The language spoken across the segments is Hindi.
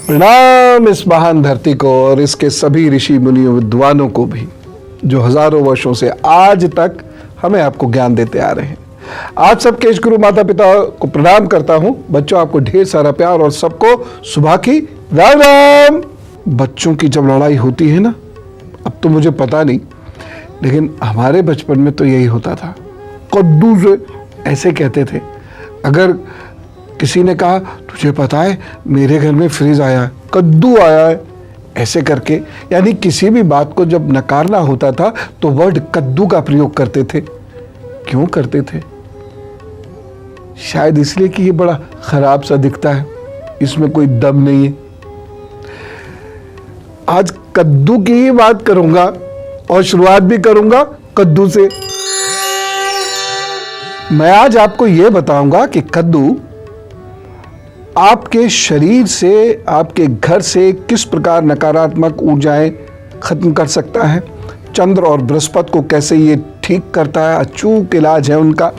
प्रणाम इस महान धरती को और इसके सभी ऋषि मुनियों विद्वानों को भी, जो हजारों वर्षों से आज तक हमें आपको ज्ञान देते आ रहे हैं। आज सबके इष्ट गुरु माता पिता को प्रणाम करता हूं। बच्चों, आपको ढेर सारा प्यार और सबको सुबह की राम राम। बच्चों की जब लड़ाई होती है ना, अब तो मुझे पता नहीं, लेकिन हमारे बचपन में तो यही होता था। कद्दू से ऐसे कहते थे। अगर किसी ने कहा तुझे पता है मेरे घर में फ्रिज आया है, कद्दू आया है, ऐसे करके, यानी किसी भी बात को जब नकारना होता था तो वर्ड कद्दू का प्रयोग करते थे। क्यों करते थे? शायद इसलिए कि ये बड़ा खराब सा दिखता है, इसमें कोई दम नहीं है। आज कद्दू की ही बात करूंगा और शुरुआत भी करूंगा कद्दू से। मैं आज आपको यह बताऊंगा कि कद्दू आपके शरीर से, आपके घर से किस प्रकार नकारात्मक ऊर्जाएं खत्म कर सकता है, चंद्र और बृहस्पति को कैसे ये ठीक करता है, अचूक इलाज है उनका,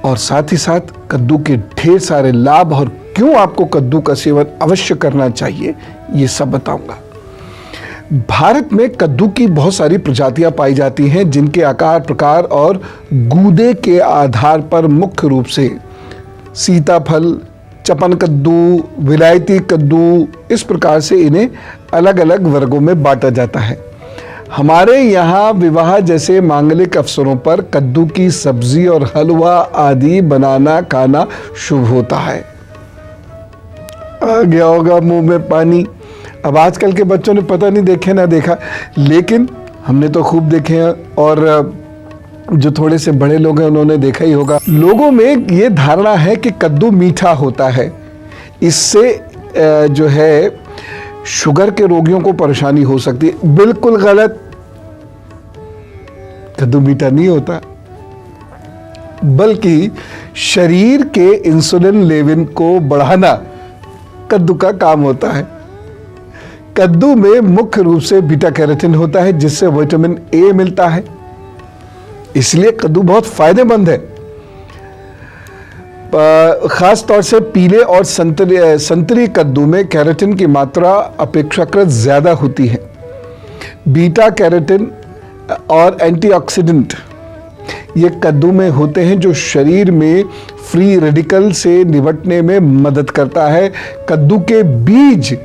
और साथ ही साथ कद्दू के ढेर सारे लाभ और क्यों आपको कद्दू का सेवन अवश्य करना चाहिए, ये सब बताऊंगा। भारत में कद्दू की बहुत सारी प्रजातियां पाई जाती हैं, जिनके आकार, प्रकार और गूदे के आधार पर मुख्य रूप से सीताफल, चपन कद्दू, विलायती कद्दू, इस प्रकार से इन्हें अलग अलग वर्गों में बांटा जाता है। हमारे यहाँ विवाह जैसे मांगलिक अवसरों पर कद्दू की सब्जी और हलवा आदि बनाना खाना शुभ होता है। आ गया होगा मुंह में पानी। अब आजकल के बच्चों ने पता नहीं देखे ना देखा, लेकिन हमने तो खूब देखे हैं, और जो थोड़े से बड़े लोग हैं उन्होंने देखा ही होगा। लोगों में ये धारणा है कि कद्दू मीठा होता है, इससे जो है शुगर के रोगियों को परेशानी हो सकती है। बिल्कुल गलत। कद्दू मीठा नहीं होता, बल्कि शरीर के इंसुलिन लेवल को बढ़ाना कद्दू का काम होता है। कद्दू में मुख्य रूप से बीटा कैरोटीन होता है, जिससे विटामिन ए मिलता है, इसलिए कद्दू बहुत फायदेमंद है। खास तौर से पीले और संतरी कद्दू में कैरोटीन की मात्रा अपेक्षाकृत ज्यादा होती है। बीटा कैरोटीन और एंटीऑक्सीडेंट ये कद्दू में होते हैं, जो शरीर में फ्री रेडिकल से निपटने में मदद करता है। कद्दू के बीज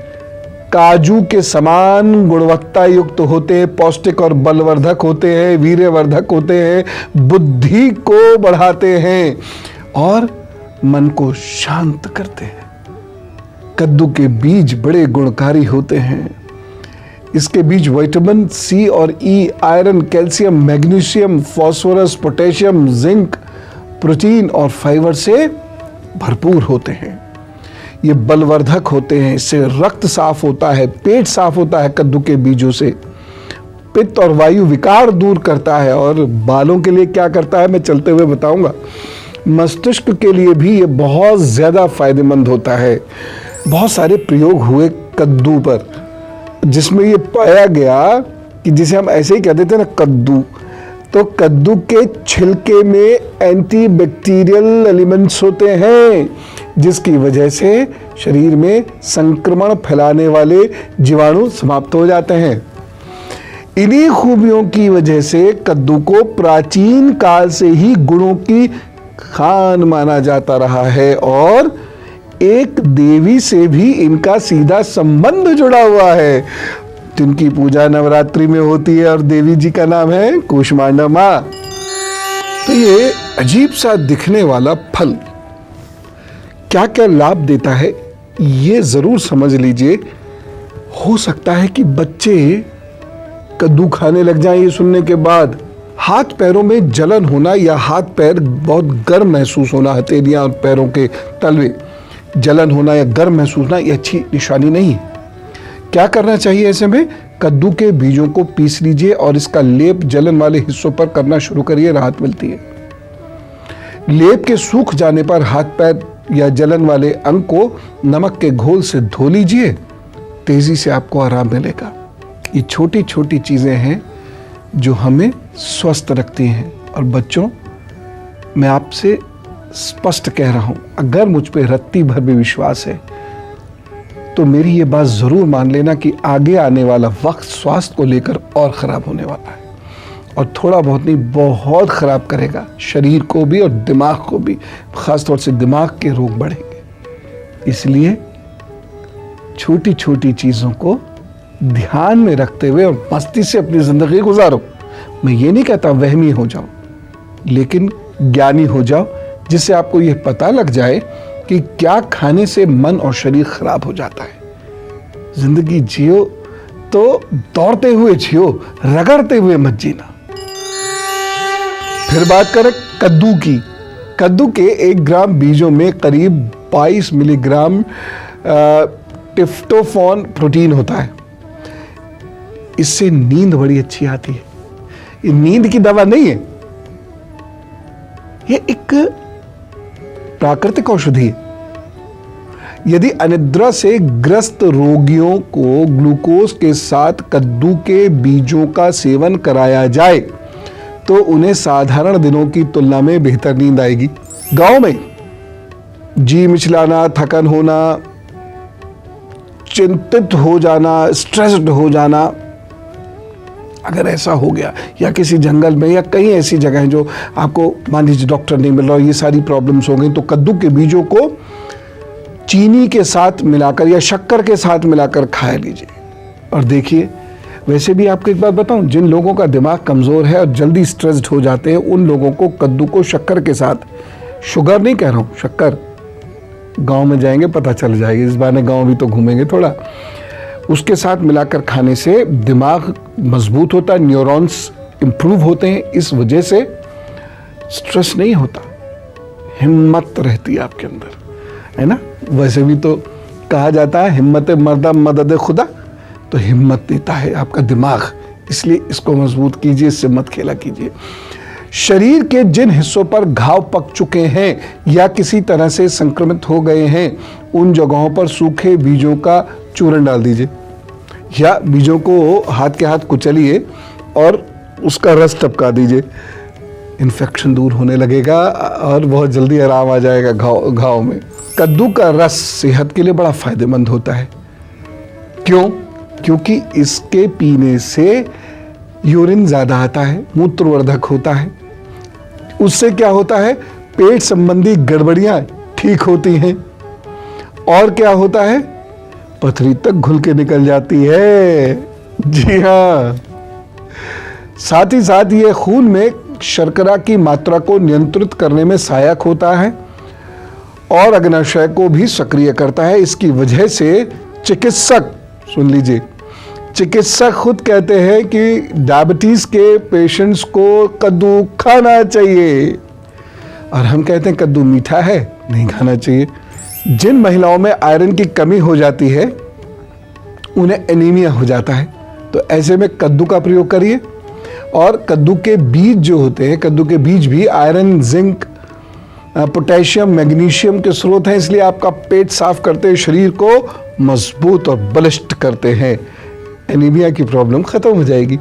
काजू के समान गुणवत्ता युक्त होते हैं, पौष्टिक और बलवर्धक होते हैं, वीर्यवर्धक होते हैं, बुद्धि को बढ़ाते हैं और मन को शांत करते हैं। कद्दू के बीज बड़े गुणकारी होते हैं। इसके बीज विटामिन सी और E, iron, calcium, magnesium, phosphorus, potassium, zinc, protein और फाइबर से भरपूर होते हैं। ये बलवर्धक होते हैं, इससे रक्त साफ होता है, पेट साफ होता है कद्दू के बीजों से, पित्त और वायु विकार दूर करता है, और बालों के लिए क्या करता है मैं चलते हुए बताऊंगा। मस्तिष्क के लिए भी ये बहुत ज़्यादा फायदेमंद होता है। बहुत सारे प्रयोग हुए कद्दू पर, जिसमें ये पाया गया कि जिसे हम ऐसे ही कह देते हैं ना कद्दू, तो कद्दू के छिलके में एंटीबैक्टीरियल एलिमेंट्स होते हैं, जिसकी वजह से शरीर में संक्रमण फैलाने वाले जीवाणु समाप्त हो जाते हैं। इन्हीं खूबियों की वजह से कद्दू को प्राचीन काल से ही गुणों की खान माना जाता रहा है, और एक देवी से भी इनका सीधा संबंध जुड़ा हुआ है, जिनकी पूजा नवरात्रि में होती है, और देवी जी का नाम है कूष्मांडा माँ। तो ये अजीब सा दिखने वाला फल क्या क्या लाभ देता है, ये जरूर समझ लीजिए। हो सकता है कि बच्चे कद्दू खाने लग जाएं ये सुनने के बाद। हाथ पैरों में जलन होना या हाथ पैर बहुत गर्म महसूस होना, हथेलियां और पैरों के तलवे जलन होना या गर्म महसूस होना, ये अच्छी निशानी नहीं है। क्या करना चाहिए ऐसे में? कद्दू के बीजों को पीस लीजिए और इसका लेप जलन वाले हिस्सों पर करना शुरू करिए, राहत मिलती है। लेप के सूख जाने पर हाथ पैर या जलन वाले अंग को नमक के घोल से धो लीजिए, तेजी से आपको आराम मिलेगा। ये छोटी छोटी चीजें हैं जो हमें स्वस्थ रखती हैं। और बच्चों, मैं आपसे स्पष्ट कह रहा हूं, अगर मुझ पे रत्ती भर भी विश्वास है तो मेरी ये बात ज़रूर मान लेना कि आगे आने वाला वक्त स्वास्थ्य को लेकर और ख़राब होने वाला है, और थोड़ा बहुत नहीं बहुत ख़राब करेगा शरीर को भी और दिमाग को भी। ख़ास तौर से दिमाग के रोग बढ़ेंगे। इसलिए छोटी छोटी चीज़ों को ध्यान में रखते हुए और मस्ती से अपनी ज़िंदगी गुजारो। मैं ये नहीं कहता वहमी हो जाओ, लेकिन ज्ञानी हो जाओ, जिससे आपको ये पता लग जाए कि क्या खाने से मन और शरीर खराब हो जाता है। जिंदगी जियो तो दौड़ते हुए जियो, रगड़ते हुए मत जीना। फिर बात करें कद्दू की। कद्दू के 1 ग्राम बीजों में करीब 22 मिलीग्राम ट्रिप्टोफैन प्रोटीन होता है। इससे नींद बड़ी अच्छी आती है। ये नींद की दवा नहीं है, ये एक प्राकृतिक औषधि है। यदि अनिद्रा से ग्रस्त रोगियों को ग्लूकोज के साथ कद्दू के बीजों का सेवन कराया जाए तो उन्हें साधारण दिनों की तुलना में बेहतर नींद आएगी। गांव में जी मिचलाना, थकन होना, चिंतित हो जाना, स्ट्रेस्ड हो जाना, अगर ऐसा हो गया, या किसी जंगल में या कई ऐसी जगह हैं जो आपको मान लीजिए डॉक्टर नहीं मिल रहा, ये सारी प्रॉब्लम्स हो गई, तो कद्दू के बीजों को चीनी के साथ मिलाकर या शक्कर के साथ मिलाकर खा लीजिए और देखिए। वैसे भी आपको एक बात बताऊं, जिन लोगों का दिमाग कमज़ोर है और जल्दी स्ट्रेस्ड हो जाते हैं, उन लोगों को कद्दू को शक्कर के साथ, शुगर नहीं कह रहा हूँ, शक्कर, गांव में जाएंगे पता चल जाएगी, इस बहाने गांव भी तो घूमेंगे थोड़ा, उसके साथ मिलाकर खाने से दिमाग मजबूत होता है, न्यूरॉन्स इम्प्रूव होते हैं, इस वजह से स्ट्रेस नहीं होता, हिम्मत रहती है आपके अंदर, है ना। वैसे भी तो कहा जाता है हिम्मत मर्दा मदद खुदा, तो हिम्मत देता है आपका दिमाग, इसलिए इसको मजबूत कीजिए, इससे मत खेला कीजिए। शरीर के जिन हिस्सों पर घाव पक चुके हैं या किसी तरह से संक्रमित हो गए हैं, उन जगहों पर सूखे बीजों का चूरन डाल दीजिए, या बीजों को हाथ के हाथ कुचलिए और उसका रस टपका दीजिए। इन्फेक्शन दूर होने लगेगा और बहुत जल्दी आराम आ जाएगा घाव में। कद्दू का रस सेहत के लिए बड़ा फायदेमंद होता है। क्यों? क्योंकि इसके पीने से यूरिन ज़्यादा आता है, मूत्रवर्धक होता है। उससे क्या होता है? पेट संबंधी गड़बड़ियां ठीक होती हैं। और क्या होता है? पथरी तक घुल के निकल जाती है। जी हाँ। साथ ही साथ ये खून में शर्करा की मात्रा को नियंत्रित करने में सहायक होता है और अग्नाशय को भी सक्रिय करता है। इसकी वजह से चिकित्सक, सुन लीजिए, चिकित्सक खुद कहते हैं कि डायबिटीज के पेशेंट्स को कद्दू खाना चाहिए, और हम कहते हैं कद्दू मीठा है, नहीं खाना चाहिए। जिन महिलाओं में आयरन की कमी हो जाती है उन्हें एनीमिया हो जाता है, तो ऐसे में कद्दू का प्रयोग करिए। और कद्दू के बीज जो होते हैं, कद्दू के बीज भी आयरन, जिंक, पोटेशियम, मैग्नीशियम के स्रोत हैं, इसलिए आपका पेट साफ करते हैं, शरीर को मजबूत और बलिष्ठ करते हैं। एनीमिया की प्रॉब्लम खत्म हो जाएगी।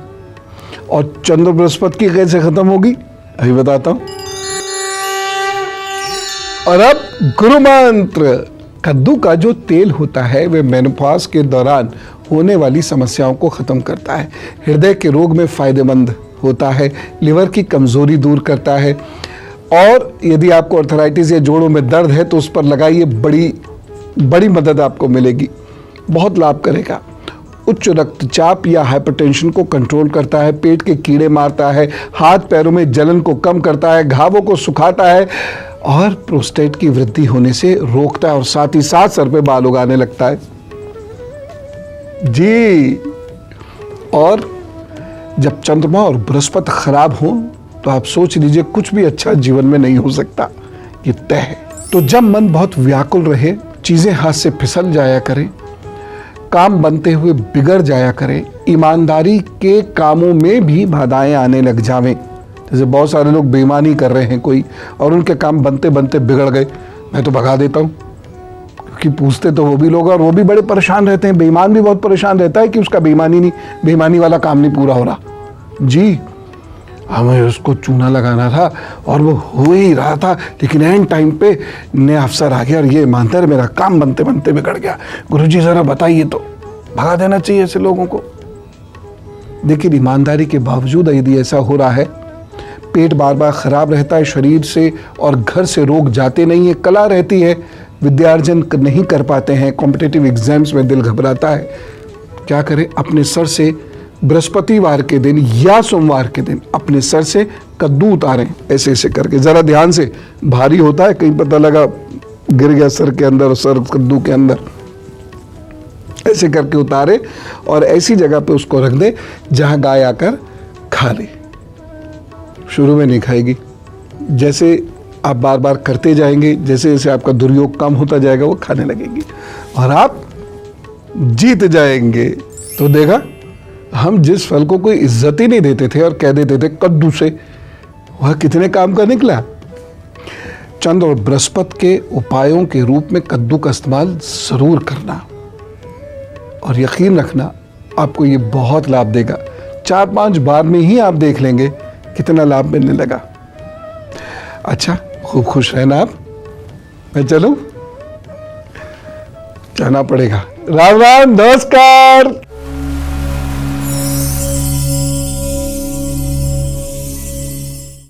और चंद्र बृहस्पति की कैसे खत्म होगी अभी बताता हूं। और अब गुरु मंत्र। कद्दू का जो तेल होता है वह मेनोपॉज के दौरान होने वाली समस्याओं को खत्म करता है, हृदय के रोग में फायदेमंद होता है, लिवर की कमजोरी दूर करता है, और यदि आपको अर्थराइटिस या जोड़ों में दर्द है तो उस पर लगाइए, बड़ी मदद आपको मिलेगी, बहुत लाभ करेगा। उच्च रक्तचाप या हाइपरटेंशन को कंट्रोल करता है, पेट के कीड़े मारता है, हाथ पैरों में जलन को कम करता है, घावों को सुखाता है और प्रोस्टेट की वृद्धि होने से रोकता है, और साथ ही साथ सर पे बाल उगाने लगता है जी। और जब चंद्रमा और बृहस्पति खराब हो तो आप सोच लीजिए कुछ भी अच्छा जीवन में नहीं हो सकता, ये तय है। तो जब मन बहुत व्याकुल रहे, चीजें हाथ से फिसल जाया करें, काम बनते हुए बिगड़ जाया करें, ईमानदारी के कामों में भी बाधाएं आने लग जावें, जैसे बहुत सारे लोग बेईमानी कर रहे हैं कोई और उनके काम बनते बनते बिगड़ गए, मैं तो भगा देता हूँ, क्योंकि पूछते तो वो भी लोग और वो भी बड़े परेशान रहते हैं। बेईमान भी बहुत परेशान रहता है कि उसका बेईमानी वाला काम नहीं पूरा हो रहा जी। हमें उसको चूना लगाना था और वो हो ही रहा था, लेकिन एंड टाइम पे नया अफसर आ गया और ये ईमानदार मेरा काम बनते बनते बिगड़ गया। गुरुजी ज़रा बताइए, तो भगा देना चाहिए ऐसे लोगों को। लेकिन ईमानदारी के बावजूद यदि ऐसा हो रहा है, पेट बार बार खराब रहता है शरीर से और घर से रोग जाते नहीं है, कला रहती है, विद्यार्जन नहीं कर पाते हैं, कॉम्पिटिटिव एग्जाम्स में दिल घबराता है, क्या करें? अपने सर से बृहस्पतिवार के दिन या सोमवार के दिन अपने सर से कद्दू उतारें, ऐसे ऐसे करके, ज़रा ध्यान से, भारी होता है, कहीं पता लगा गिर गया सर के अंदर और सर कद्दू के अंदर, ऐसे करके उतारे और ऐसी जगह पे उसको रख दे जहां गाय आकर खा ले। शुरू में नहीं खाएगी, जैसे आप बार बार करते जाएंगे, जैसे जैसे आपका दुर्योग कम होता जाएगा वो खाने लगेगी और आप जीत जाएंगे। तो देखा, हम जिस फल को कोई इज्जत ही नहीं देते थे और कह देते थे कद्दू से, वह कितने काम का निकला। चंद्र और बृहस्पति के उपायों के रूप में कद्दू का इस्तेमाल जरूर करना और यकीन रखना आपको ये बहुत लाभ देगा। 4-5 बार में ही आप देख लेंगे कितना लाभ मिलने लगा। अच्छा, खूब खुश रहना आप। मैं चलूं? जाना पड़ेगा। राम राम, नमस्कार।